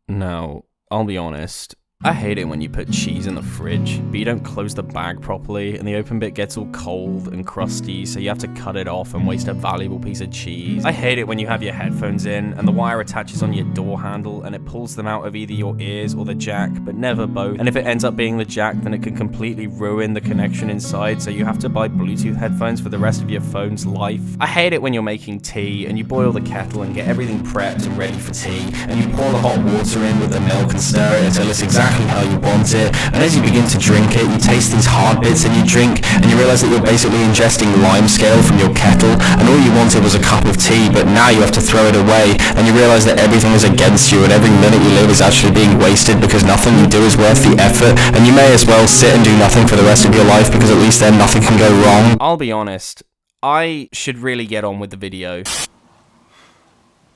Now, I'll be honest, I hate it when you put cheese in the fridge, but you don't close the bag properly, and the open bit gets all cold and crusty, so you have to cut it off and waste a valuable piece of cheese. I hate it when you have your headphones in, and the wire attaches on your door handle, and it pulls them out of either your ears or the jack, but never both. And if it ends up being the jack, then it can completely ruin the connection inside, so you have to buy Bluetooth headphones for the rest of your phone's life. I hate it when you're making tea, and you boil the kettle and get everything prepped and ready for tea, and you pour the hot water in with the milk and stir it until it's exactly how you want it, and as you begin to drink it, you taste these hard bits in your drink, and you realise that you're basically ingesting lime scale from your kettle, and all you wanted was a cup of tea, but now you have to throw it away, and you realise that everything is against you, and every minute you live is actually being wasted because nothing you do is worth the effort, and you may as well sit and do nothing for the rest of your life because at least then nothing can go wrong. I'll be honest, I should really get on with the video.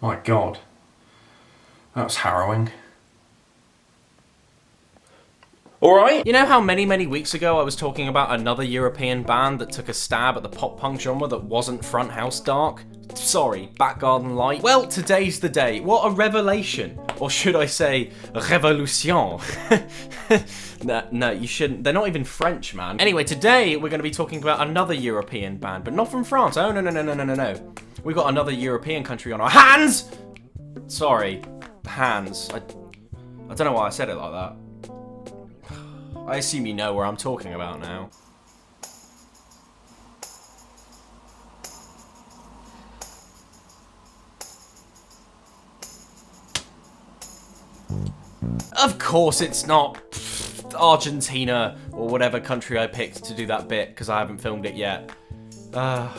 My God, that was harrowing. Alright. You know how many weeks ago I was talking about another European band that took a stab at the pop-punk genre that wasn't front house dark? Sorry, Back Garden Light. Well, today's the day. What a revelation. Or should I say, révolution. No, you shouldn't. They're not even French, man. Anyway, today we're going to be talking about another European band, but not from France. Oh, no. We got another European country on our hands! Sorry, hands. I don't know why I said it like that. I assume you know where I'm talking about now. Of course it's not Argentina or whatever country I picked to do that bit, because I haven't filmed it yet. The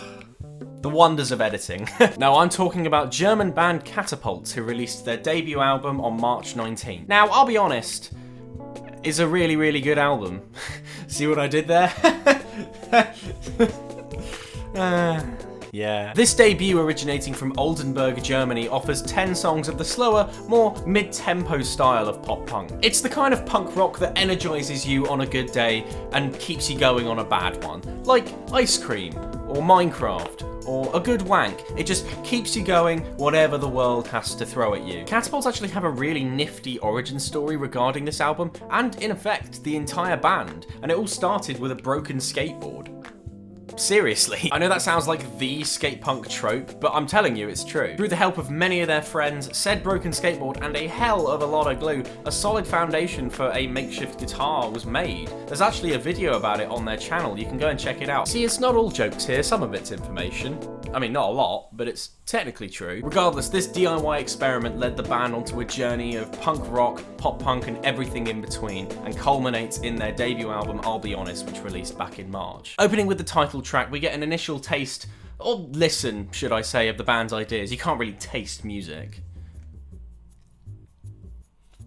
wonders of editing. No, I'm talking about German band Catapults, who released their debut album on March 19. Now, I'll be honest, it's a really good album. See what I did there? Yeah. This debut, originating from Oldenburg, Germany, offers 10 songs of the slower, more mid-tempo style of pop-punk. It's the kind of punk rock that energizes you on a good day and keeps you going on a bad one. Like Ice Cream, or Minecraft, or a good wank. It just keeps you going whatever the world has to throw at you. Catapults actually have a really nifty origin story regarding this album, and in effect, the entire band, and it all started with a broken skateboard. Seriously. I know that sounds like the skate punk trope, but I'm telling you it's true. Through the help of many of their friends, said broken skateboard, and a hell of a lot of glue, a solid foundation for a makeshift guitar was made. There's actually a video about it on their channel, you can go and check it out. See, it's not all jokes here, some of it's information. I mean, not a lot, but it's technically true. Regardless, this DIY experiment led the band onto a journey of punk rock, pop punk, and everything in between, and culminates in their debut album, I'll Be Honest, which released back in March. Opening with the title track, we get an initial taste, or listen, should I say, of the band's ideas. You can't really taste music.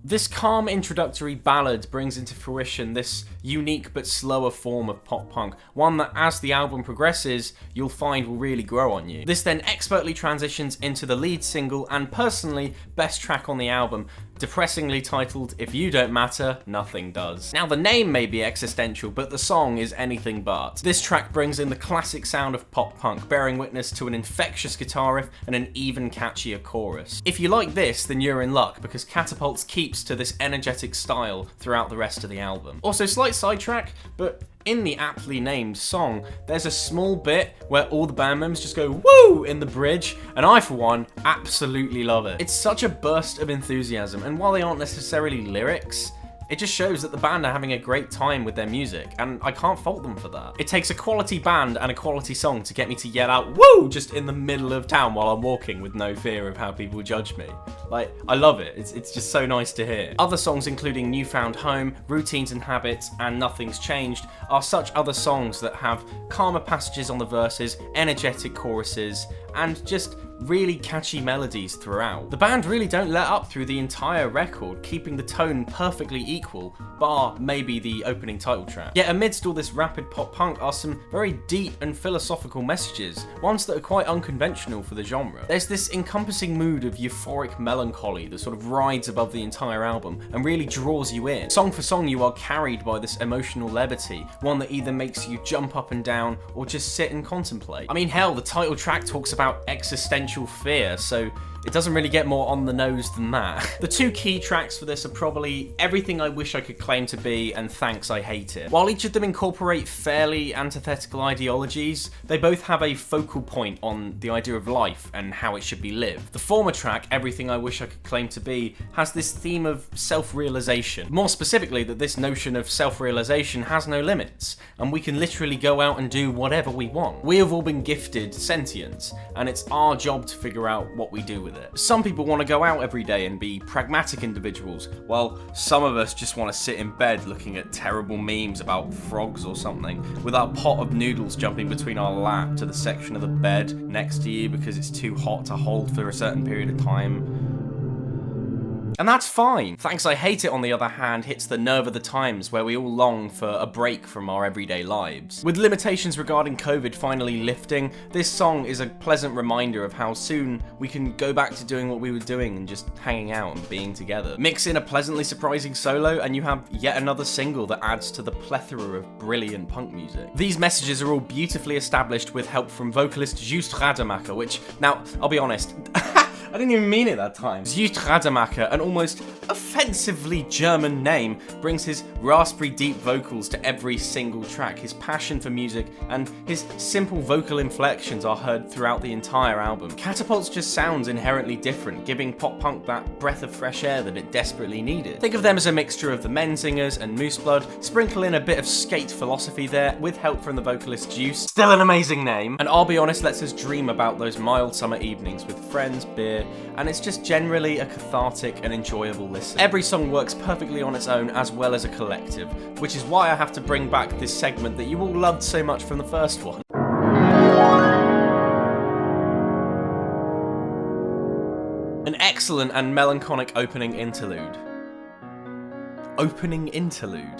This calm introductory ballad brings into fruition this unique but slower form of pop-punk, one that as the album progresses, you'll find will really grow on you. This then expertly transitions into the lead single and personally best track on the album, depressingly titled If You Don't Matter, Nothing Does. Now the name may be existential, but the song is anything but. This track brings in the classic sound of pop-punk, bearing witness to an infectious guitar riff and an even catchier chorus. If you like this, then you're in luck, because Catapults keeps to this energetic style throughout the rest of the album. Also, slight sidetrack, but in the aptly named song, there's a small bit where all the band members just go woo in the bridge, and I, for one, absolutely love it. It's such a burst of enthusiasm, and while they aren't necessarily lyrics, it just shows that the band are having a great time with their music, and I can't fault them for that. It takes a quality band and a quality song to get me to yell out woo just in the middle of town while I'm walking with no fear of how people judge me. Like, I love it. It's just so nice to hear. Other songs including Newfound Home, Routines and Habits, and Nothing's Changed are such other songs that have calmer passages on the verses, energetic choruses, and just really catchy melodies throughout. The band really don't let up through the entire record, keeping the tone perfectly equal, bar maybe the opening title track. Yet amidst all this rapid pop punk are some very deep and philosophical messages, ones that are quite unconventional for the genre. There's this encompassing mood of euphoric melancholy that sort of rides above the entire album and really draws you in. Song for song you are carried by this emotional levity, one that either makes you jump up and down or just sit and contemplate. I mean hell, the title track talks about existential fear, so It doesn't really get more on the nose than that. The two key tracks for this are probably Everything I Wish I Could Claim to Be and Thanks I Hate It. While each of them incorporate fairly antithetical ideologies, they both have a focal point on the idea of life and how it should be lived. The former track, Everything I Wish I Could Claim to Be, has this theme of self-realization. More specifically, that this notion of self-realization has no limits, and we can literally go out and do whatever we want. We have all been gifted sentience, and it's our job to figure out what we do with it. Some people want to go out every day and be pragmatic individuals, while some of us just want to sit in bed looking at terrible memes about frogs or something, with our pot of noodles jumping between our lap to the section of the bed next to you because it's too hot to hold for a certain period of time. And that's fine. Thanks I Hate It, on the other hand, hits the nerve of the times where we all long for a break from our everyday lives. With limitations regarding COVID finally lifting, this song is a pleasant reminder of how soon we can go back to doing what we were doing and just hanging out and being together. Mix in a pleasantly surprising solo and you have yet another single that adds to the plethora of brilliant punk music. These messages are all beautifully established with help from vocalist Joost Rademacher, which, now, I'll be honest, I didn't even mean it that time. Joost Rademacher, an almost offensively German name, brings his raspberry deep vocals to every single track. His passion for music and his simple vocal inflections are heard throughout the entire album. Catapults just sounds inherently different, giving pop punk that breath of fresh air that it desperately needed. Think of them as a mixture of the Menzingers and Moose Blood, sprinkle in a bit of skate philosophy there with help from the vocalist Juice, still an amazing name, and I'll Be Honest lets us dream about those mild summer evenings with friends, beer, and it's just generally a cathartic and enjoyable listen. Every song works perfectly on its own as well as a collective, which is why I have to bring back this segment that you all loved so much from the first one. An excellent and melancholic opening interlude.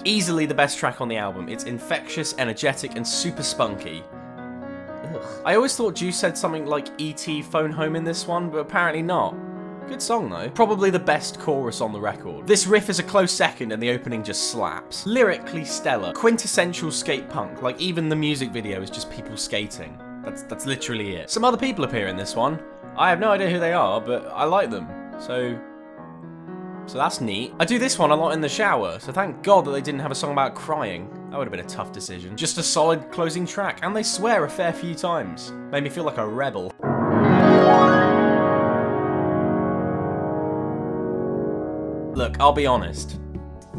Easily the best track on the album. It's infectious, energetic, and super spunky. Ugh. I always thought Juice said something like E.T. Phone Home in this one, but apparently not. Good song though. Probably the best chorus on the record. This riff is a close second and the opening just slaps. Lyrically stellar. Quintessential skate punk, like even the music video is just people skating. That's literally it. Some other people appear in this one. I have no idea who they are, but I like them. So that's neat. I do this one a lot in the shower, so thank God that they didn't have a song about crying. That would have been a tough decision. Just a solid closing track, and they swear a fair few times. Made me feel like a rebel. Look, I'll be honest.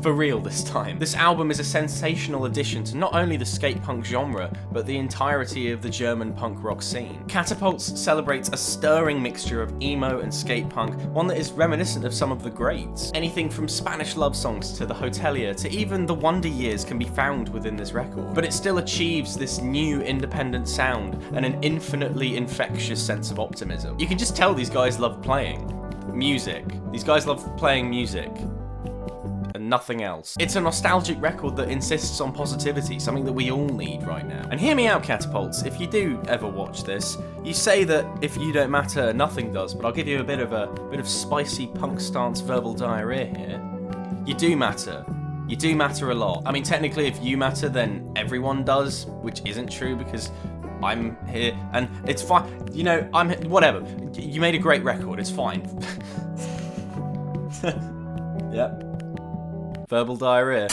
For real this time. This album is a sensational addition to not only the skate punk genre, but the entirety of the German punk rock scene. Catapults celebrates a stirring mixture of emo and skate punk, one that is reminiscent of some of the greats. Anything from Spanish love songs to The Hotelier to even The Wonder Years can be found within this record. But it still achieves this new independent sound and an infinitely infectious sense of optimism. You can just tell these guys love playing music. These guys love playing music. And nothing else. It's a nostalgic record that insists on positivity, something that we all need right now. And hear me out, Catapults, if you do ever watch this, you say that if you don't matter, nothing does, but I'll give you a bit of spicy punk stance verbal diarrhea here. You do matter. You do matter a lot. I mean, technically, if you matter, then everyone does, which isn't true because I'm here, and it's fine. You know, I'm here, whatever. You made a great record, it's fine. Yep. Verbal diarrhea.